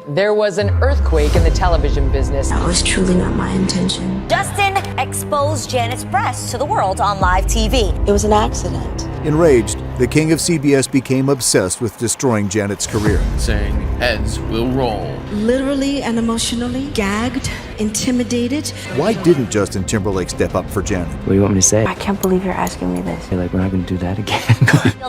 There was an earthquake in the television business. That was truly not my intention. Justin exposed Janet's breasts to the world on live TV. It was an accident. Enraged, the king of CBS became obsessed with destroying Janet's career. Saying heads will roll. Literally and emotionally gagged, intimidated. Why didn't Justin Timberlake step up for Janet? What do you want me to say? I can't believe you're asking me this. You're like, we're not going to do that again.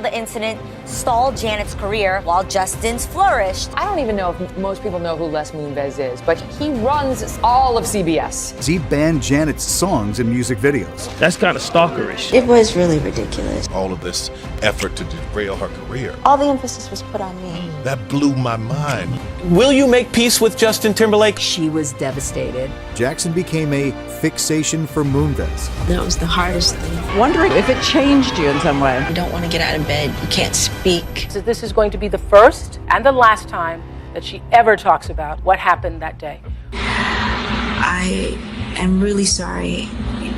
The incident stalled Janet's career while Justin's flourished. I don't even know if most people know who Les Moonves is, but he runs all of CBS. He banned Janet's songs and music videos. That's kind of stalkerish. It was really ridiculous. All of this effort to derail her career. All the emphasis was put on me. That blew my mind. Will you make peace with Justin Timberlake? She was devastated. Jackson became a fixation for Moonves. That was the hardest thing. Wondering if it changed you in some way. You don't want to get out of bed. You can't speak. So this is going to be the first and the last time that she ever talks about what happened that day. I am really sorry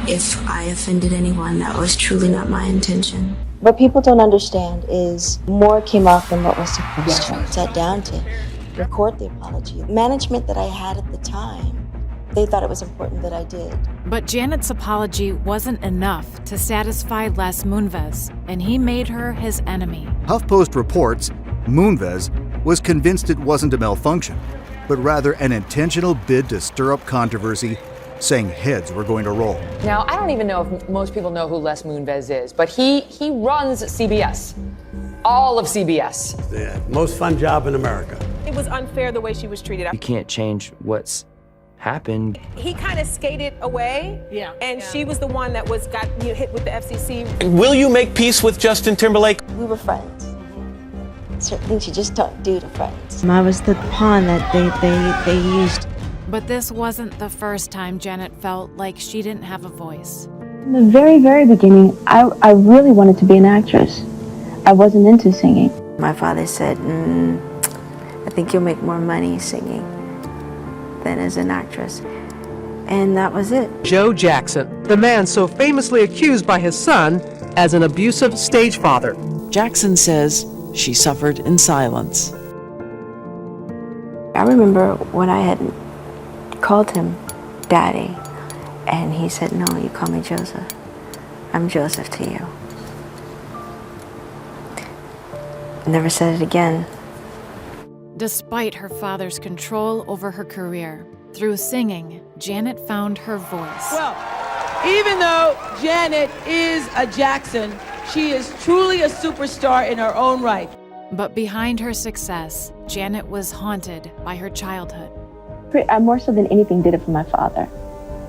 if I offended anyone. That was truly not my intention. What people don't understand is more came off than what was supposed to. I sat down to record the apology. Management that I had at the time, they thought it was important that I did. But Janet's apology wasn't enough to satisfy Les Moonves, and he made her his enemy. HuffPost reports Moonves was convinced it wasn't a malfunction, but rather an intentional bid to stir up controversy, saying heads were going to roll. Now, I don't even know if most people know who Les Moonves is, but he runs CBS. All of CBS. The most fun job in America. It was unfair the way she was treated. You can't change what's happened. He kind of skated away, and she was the one that got hit with the FCC. Will you make peace with Justin Timberlake? We were friends. Certain things you just don't do to friends. I was the pawn that they used. But this wasn't the first time Janet felt like she didn't have a voice. In the very, very beginning, I really wanted to be an actress. I wasn't into singing. My father said, I think you'll make more money singing than as an actress. And that was it. Joe Jackson, the man so famously accused by his son as an abusive stage father. Jackson says she suffered in silence. I remember when I had called him Daddy, and he said, no, you call me Joseph. I'm Joseph to you. Never said it again. Despite her father's control over her career, through singing, Janet found her voice. Well, even though Janet is a Jackson, she is truly a superstar in her own right. But behind her success, Janet was haunted by her childhood. I more so than anything did it for my father,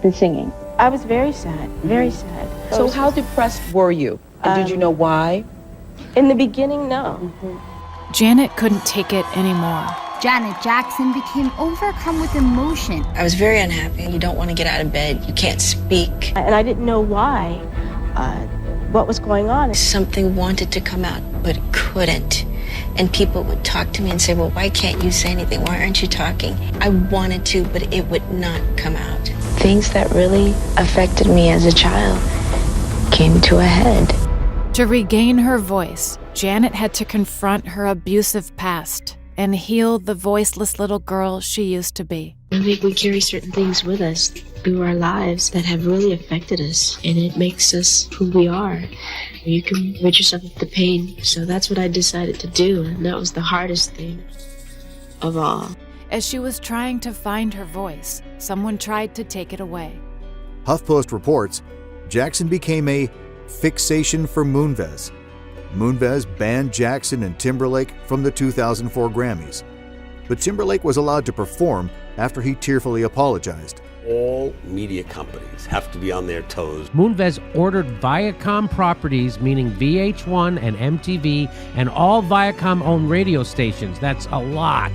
the singing. I was very sad, very sad. So how depressed were you? And did you know why? In the beginning, no. Janet couldn't take it anymore. Janet Jackson became overcome with emotion. I was very unhappy. You don't want to get out of bed. You can't speak. And I didn't know why, what was going on. Something wanted to come out, but it couldn't. And people would talk to me and say, well, why can't you say anything? Why aren't you talking? I wanted to, but it would not come out. Things that really affected me as a child came to a head. To regain her voice, Janet had to confront her abusive past and heal the voiceless little girl she used to be. I think we carry certain things with us through our lives that have really affected us, and it makes us who we are. You can rid yourself of the pain, so that's what I decided to do, and that was the hardest thing of all. As she was trying to find her voice, someone tried to take it away. HuffPost reports Jackson became a fixation for Moonves. Moonves banned Jackson and Timberlake from the 2004 Grammys. But Timberlake was allowed to perform after he tearfully apologized. All media companies have to be on their toes. Moonves ordered Viacom properties, meaning VH1 and MTV, and all Viacom-owned radio stations, that's a lot,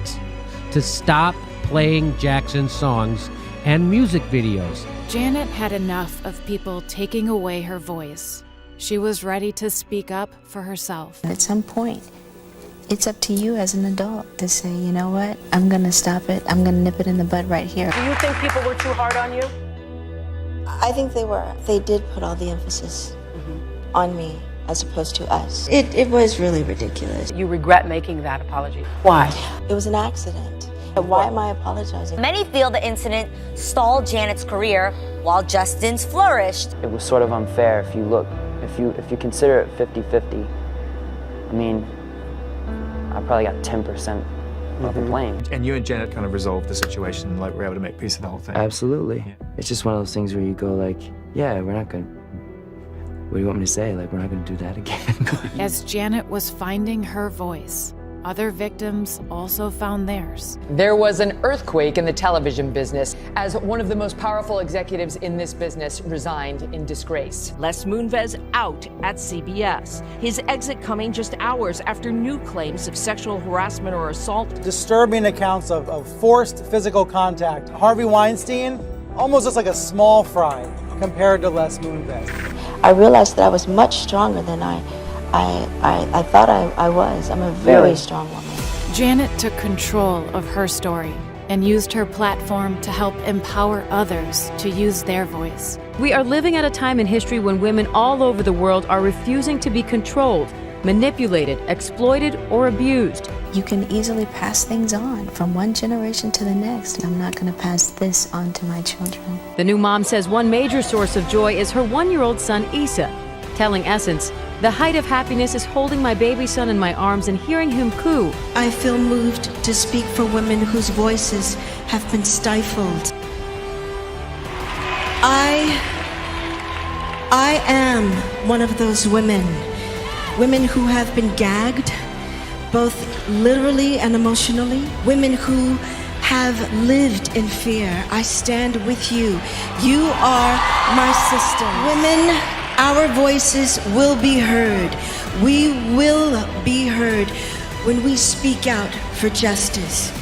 to stop playing Jackson's songs and music videos. Janet had enough of people taking away her voice. She was ready to speak up for herself. At some point, it's up to you as an adult to say, you know what, I'm gonna stop it. I'm gonna nip it in the bud right here. Do you think people were too hard on you? I think they were. They did put all the emphasis on me as opposed to us. It was really ridiculous. You regret making that apology. Why? It was an accident. Why am I apologizing? Many feel the incident stalled Janet's career while Justin's flourished. It was sort of unfair if you consider it 50-50. I mean, I probably got 10% of the blame. And you and Janet kind of resolved the situation, like we're able to make peace of the whole thing. Absolutely. Yeah. It's just one of those things where you go like, yeah, we're not gonna, what do you want me to say? Like, we're not gonna do that again. As Janet was finding her voice, other victims also found theirs. There was an earthquake in the television business as one of the most powerful executives in this business resigned in disgrace. Les Moonves out at CBS. His exit coming just hours after new claims of sexual harassment or assault. Disturbing accounts of forced physical contact. Harvey Weinstein, almost just like a small fry compared to Les Moonves. I realized that I was much stronger than I thought I was. I'm a very strong woman. Janet took control of her story and used her platform to help empower others to use their voice. We are living at a time in history when women all over the world are refusing to be controlled, manipulated, exploited, or abused. You can easily pass things on from one generation to the next. I'm not going to pass this on to my children. The new mom says one major source of joy is her 1-year-old son, Issa, telling Essence, "The height of happiness is holding my baby son in my arms and hearing him coo." I feel moved to speak for women whose voices have been stifled. I am one of those women who have been gagged, both literally and emotionally, women who have lived in fear. I stand with you. You are my sister. Women, our voices will be heard. We will be heard when we speak out for justice.